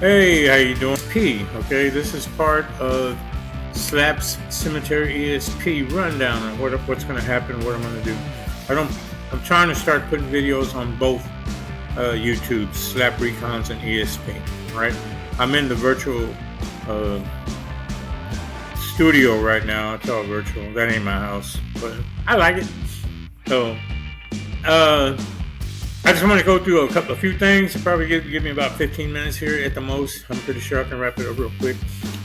Hey, how you doing? Okay, this is part of Slap's Cemetery ESP rundown on what's going to happen, what I'm going to do. I don't. I'm trying to start putting videos on both YouTube, Slap Recons and ESP. Right. I'm in the virtual uh, studio right now. It's all virtual. That ain't my house, but I like it. So, uh, I just want to go through a few things. Probably give me about 15 minutes here at the most. I'm pretty sure I can wrap it up real quick.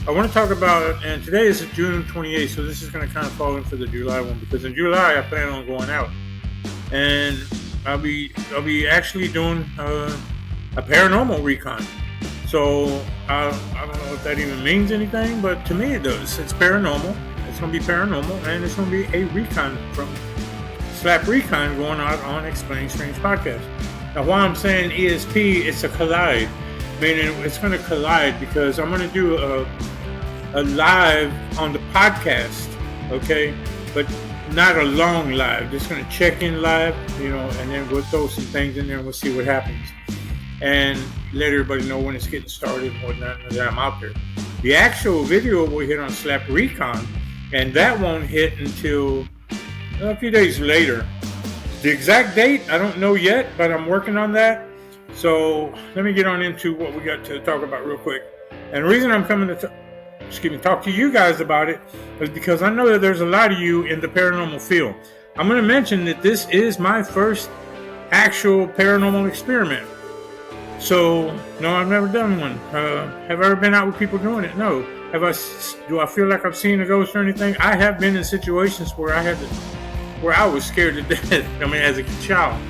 I want to talk about, and today is June 28th, so this is going to kind of fall into the July one because in July I plan on going out, and I'll be actually doing a paranormal recon. So I don't know if that even means anything, but to me it does. It's paranormal. It's going to be paranormal, and it's going to be a recon from Slap Recon going out on Explaining Strange podcast. Now, while I'm saying ESP, it's a collide, meaning it's going to collide because I'm going to do a live on the podcast, okay? But not a long live. Just going to check in live, and then we'll throw some things in there and we'll see what happens. And let everybody know when it's getting started and whatnot, and that I'm out there. The actual video will hit on Slap Recon, and that won't hit until a few days later. The exact date, I don't know yet, but I'm working on that. So let me get on into what we got to talk about real quick. And the reason I'm coming to talk to you guys about it is because I know that there's a lot of you in the paranormal field. I'm going to mention that this is my first actual paranormal experiment. So, no, I've never done one. Have I ever been out with people doing it? No. Do I feel like I've seen a ghost or anything? I have been in situations where I was scared to death. As a child.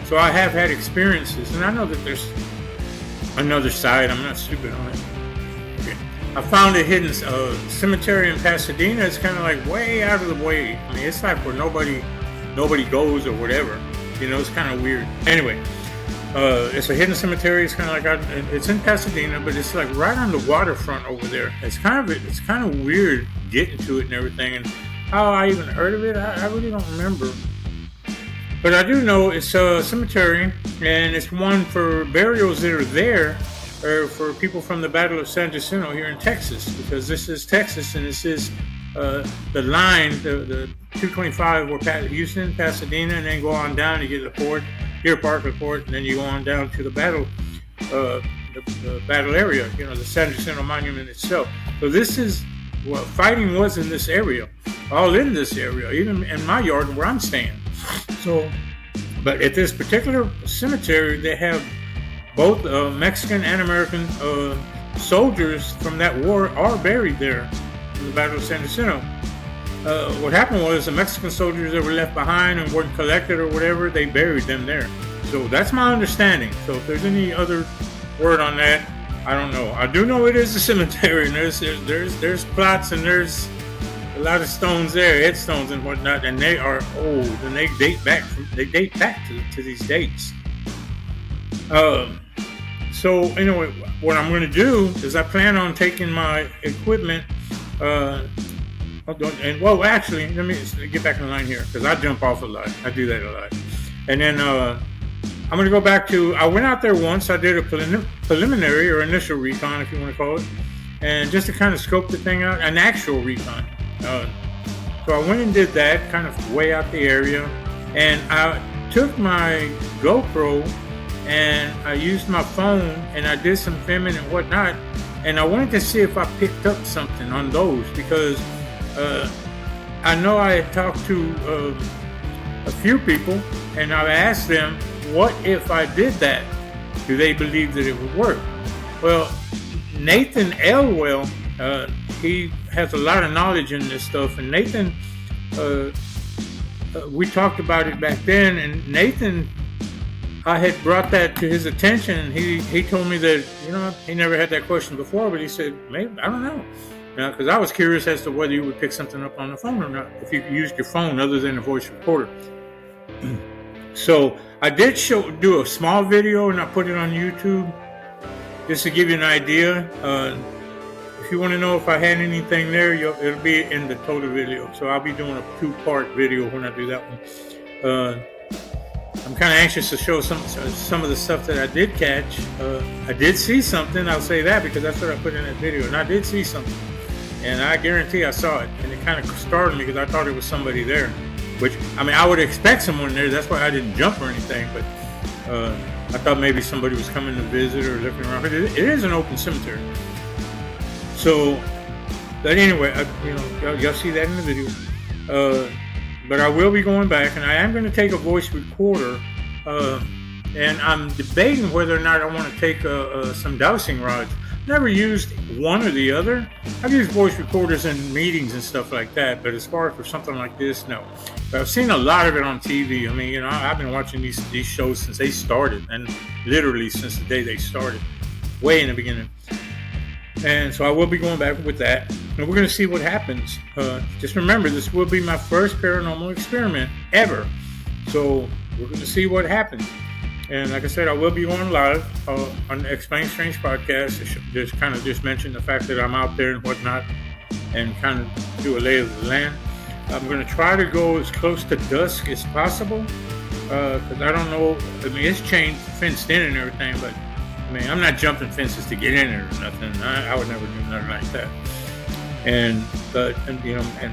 So I have had experiences, and I know that there's another side. I'm not stupid on it. Okay. I found a hidden cemetery in Pasadena. It's kind of like way out of the way. It's like where nobody goes or whatever. It's kind of weird. Anyway. It's a hidden cemetery. It's kind of like it's in Pasadena, but it's like right on the waterfront over there. It's kind of weird getting to it and everything. And how I even heard of it, I really don't remember. But I do know it's a cemetery, and it's one for burials that are there, or for people from the Battle of San Jacinto here in Texas, because this is Texas, and this is the line, the 225 where Houston, Pasadena, and then go on down to get the port. Deer Park Report, and then you go on down to the battle, the battle area, the San Jacinto Monument itself. So this is what fighting was in this area, all in this area, even in my yard where I'm staying. So, but at this particular cemetery, they have both Mexican and American soldiers from that war are buried there in the Battle of San Jacinto. What happened was the Mexican soldiers that were left behind and weren't collected or whatever, they buried them there. So that's my understanding. So if there's any other word on that, I don't know. I do know it is a cemetery, and there's plots, and there's a lot of stones there, headstones and whatnot, and they are old, and they date back to these dates. So anyway, what I'm going to do is I plan on taking my equipment. Actually, let me get back in line here because I jump off a lot. I do that a lot. And then I'm going to go back to, I went out there once. I did a preliminary or initial recon, if you want to call it. And just to kind of scope the thing out, an actual recon. So I went and did that, kind of way out the area. And I took my GoPro and I used my phone and I did some filming and whatnot. And I wanted to see if I picked up something on those because I know I had talked to a few people, and I asked them, what if I did that? Do they believe that it would work? Well, Nathan Elwell, he has a lot of knowledge in this stuff, and Nathan, we talked about it back then, and Nathan, I had brought that to his attention, and he told me that, he never had that question before, but he said, maybe, I don't know. Because I was curious as to whether you would pick something up on the phone or not, if you used your phone other than a voice recorder. So I did do a small video, and I put it on YouTube just to give you an idea. If you want to know if I had anything there, it'll be in the total video. So I'll be doing a 2-part video when I do that one. I'm kind of anxious to show some of the stuff that I did catch. I did see something. I'll say that because that's what I put in that video, and I did see something, and I guarantee I saw it, and it kind of startled me because I thought it was somebody there. Which, I mean, I would expect someone there. That's why I didn't jump or anything, but I thought maybe somebody was coming to visit or looking around. But it is an open cemetery. So, but anyway, y'all see that in the video. But I will be going back, and I am going to take a voice recorder, and I'm debating whether or not I want to take some dowsing rods. Never used one or the other. I've used voice recorders in meetings and stuff like that, but as far as for something like this, no. But I've seen a lot of it on TV. I mean, I've been watching these shows since they started, and literally since the day they started, way in the beginning. And so I will be going back with that, and we're going to see what happens. Just remember, this will be my first paranormal experiment ever. So we're going to see what happens. And like I said, I will be going live on the Explain Strange podcast. Just mention the fact that I'm out there and whatnot, and kind of do a lay of the land. I'm going to try to go as close to dusk as possible, because I don't know. I mean, it's chained, fenced in and everything, but I mean, I'm not jumping fences to get in there or nothing. I would never do nothing like that. And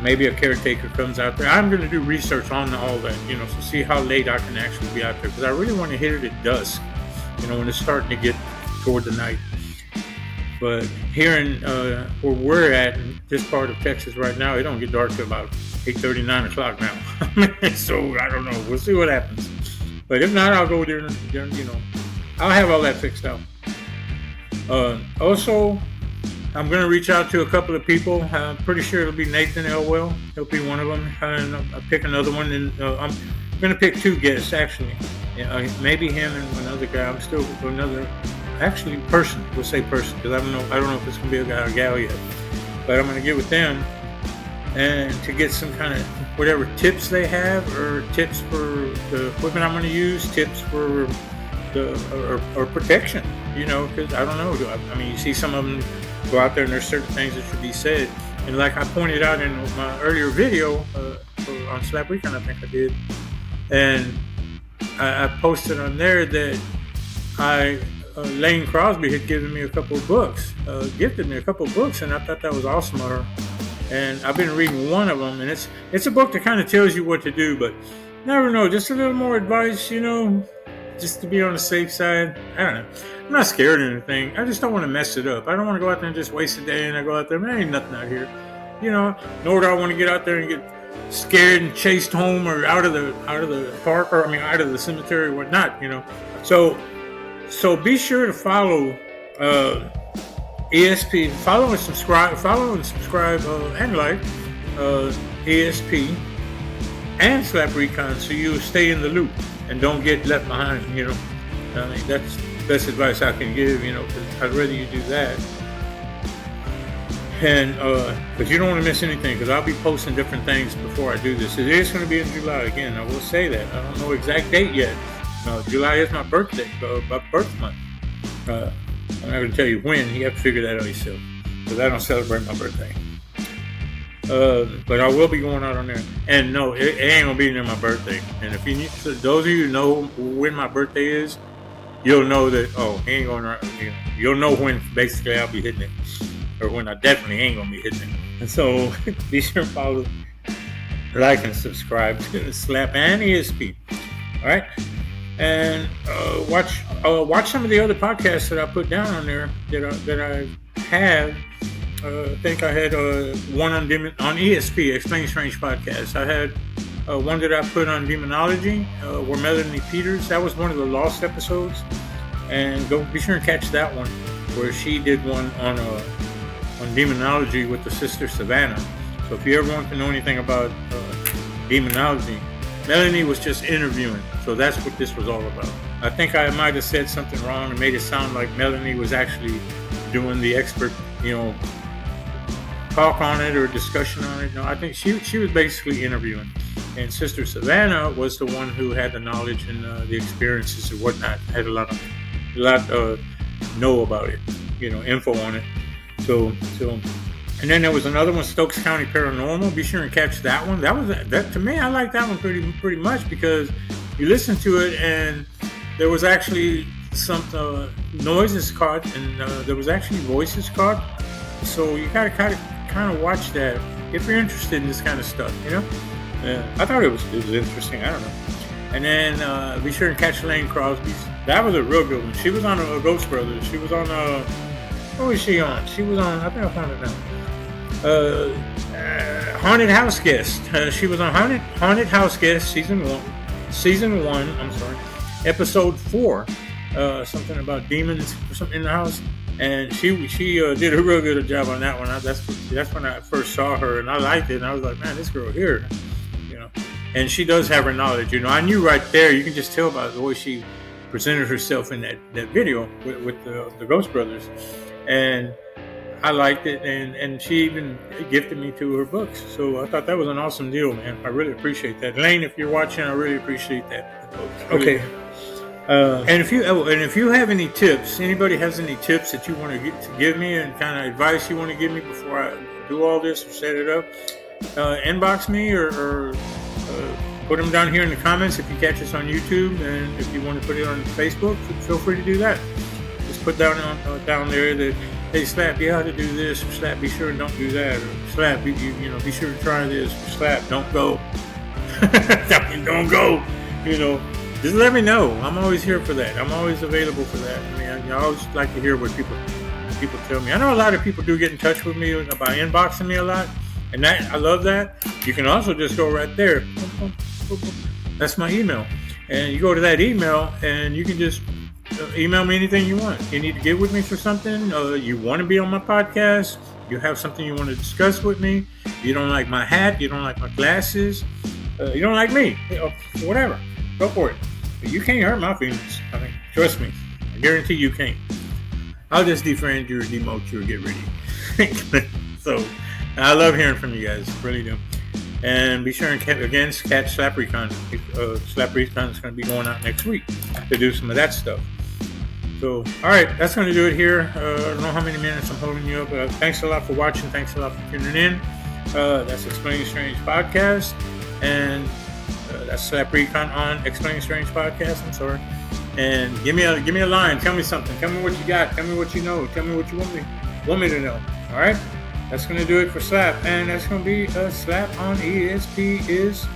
maybe a caretaker comes out there. I'm going to do research on all that, so see how late I can actually be out there, because I really want to hit it at dusk, when it's starting to get toward the night. But here in where we're at, in this part of Texas right now, it don't get dark till about 8:30, 9 o'clock now. So I don't know. We'll see what happens. But if not, I'll go there. I'll have all that fixed out. Also, I'm going to reach out to a couple of people. I'm pretty sure it'll be Nathan Elwell. He'll be one of them. And I'll pick another one. And I'm going to pick two guests, actually. Maybe him and another guy. I'm still another, actually, person. We'll say person, because I don't know if it's going to be a guy or a gal yet. But I'm going to get with them and to get some kind of whatever tips they have, or tips for the equipment I'm going to use, tips for or protection, because I don't know. I mean, you see some of them go out there and there's certain things that should be said. And like I pointed out in my earlier video on Slap Recon, I think I did, and I posted on there that Lane Crosby had given me a couple of books, gifted me a couple of books, and I thought that was awesome of her. And I've been reading one of them, and it's a book that kind of tells you what to do, but never know, just a little more advice, just to be on the safe side. I don't know. I'm not scared of anything. I just don't want to mess it up. I don't want to go out there and just waste a day, and I go out there, man, ain't nothing out here. Nor do I want to get out there and get scared and chased home or out of the park, or out of the cemetery or whatnot, So be sure to follow ESP. Follow and subscribe and like ESP and Slap Recon, so you stay in the loop and don't get left behind. That's the best advice I can give. Because I'd rather you do that. And because you don't want to miss anything, because I'll be posting different things before I do this. It is going to be in July again. I will say that. I don't know exact date yet. July is my birthday, my birth month. I'm not going to tell you when. You have to figure that out yourself, because I don't celebrate my birthday. But I will be going out on there. And no, it ain't going to be near my birthday. And if you need to, those of you who know when my birthday is, you'll know that, he ain't going around. You'll know when basically I'll be hitting it, or when I definitely ain't going to be hitting it. And so be sure to follow, like, and subscribe to Slap and ESP. All right? And watch some of the other podcasts that I put down on there that I have. I think I had one on ESP, Explain Strange Podcast. I had one that I put on demonology, where Melanie Peters, that was one of the lost episodes. And go be sure and catch that one, where she did one on demonology with the sister Savannah. So if you ever want to know anything about demonology, Melanie was just interviewing. So that's what this was all about. I think I might have said something wrong and made it sound like Melanie was actually doing the expert, talk on it or discussion on it. No, I think she was basically interviewing. And Sister Savannah was the one who had the knowledge and the experiences and whatnot. Had a lot know about it, info on it. So, and then there was another one, Stokes County Paranormal. Be sure and catch that one. That to me, I like that one pretty much, because you listen to it, and there was actually some noises caught, and there was actually voices caught. So you gotta kind of watch that if you're interested in this kind of stuff. I thought it was interesting. I don't know. And then be sure and catch Lane Crosby's. That was a real good one. She was on Ghost Brothers. She was on what was she on? She was on, I think I found it now. Haunted House Guest. She was on Haunted House Guest season one. I'm sorry, episode 4. Something about demons or something in the house. And she did a real good job on that one. That's when I first saw her, and I liked it. And I was like, man, this girl here, And she does have her knowledge. I knew right there. You can just tell by the way she presented herself in that video with the Ghost Brothers, and I liked it. And she even gifted me 2 of her books. So I thought that was an awesome deal, man. I really appreciate that, Lane. If you're watching, I really appreciate that. Okay. And if you have any tips, anybody has any tips that you want to give me, and kind of advice you want to give me before I do all this or set it up, inbox me or put them down here in the comments if you catch us on YouTube, and if you want to put it on Facebook, feel free to do that. Just put down there that, hey, Slap, you ought to do this, or Slap, be sure and don't do that, or Slap, be sure to try this, or Slap, don't go. Don't go. Just let me know. I'm always here for that. I'm always available for that. I mean, I always like to hear what people tell me. I know a lot of people do get in touch with me by inboxing me a lot, and I love that. You can also just go right there. That's my email, and you go to that email, and you can just email me anything you want. You need to get with me for something. You want to be on my podcast. You have something you want to discuss with me. You don't like my hat. You don't like my glasses. You don't like me. Whatever. Go for it. But you can't hurt my feelings. I mean, trust me. I guarantee you can't. I'll just defriend you or demote you or get rid of you. So, I love hearing from you guys. Really do. And be sure and catch Slap Recon. Slap Recon is going to be going out next week to do some of that stuff. So, all right. That's going to do it here. I don't know how many minutes I'm holding you up. Thanks a lot for watching. Thanks a lot for tuning in. That's Explaining Strange Podcast. And that's Slap Recon on Explaining Strange Podcast. I'm sorry. And give me a line. Tell me something. Tell me what you got. Tell me what you know. Tell me what you want me to know. All right. That's going to do it for Slap. And that's going to be Slap on ESP is...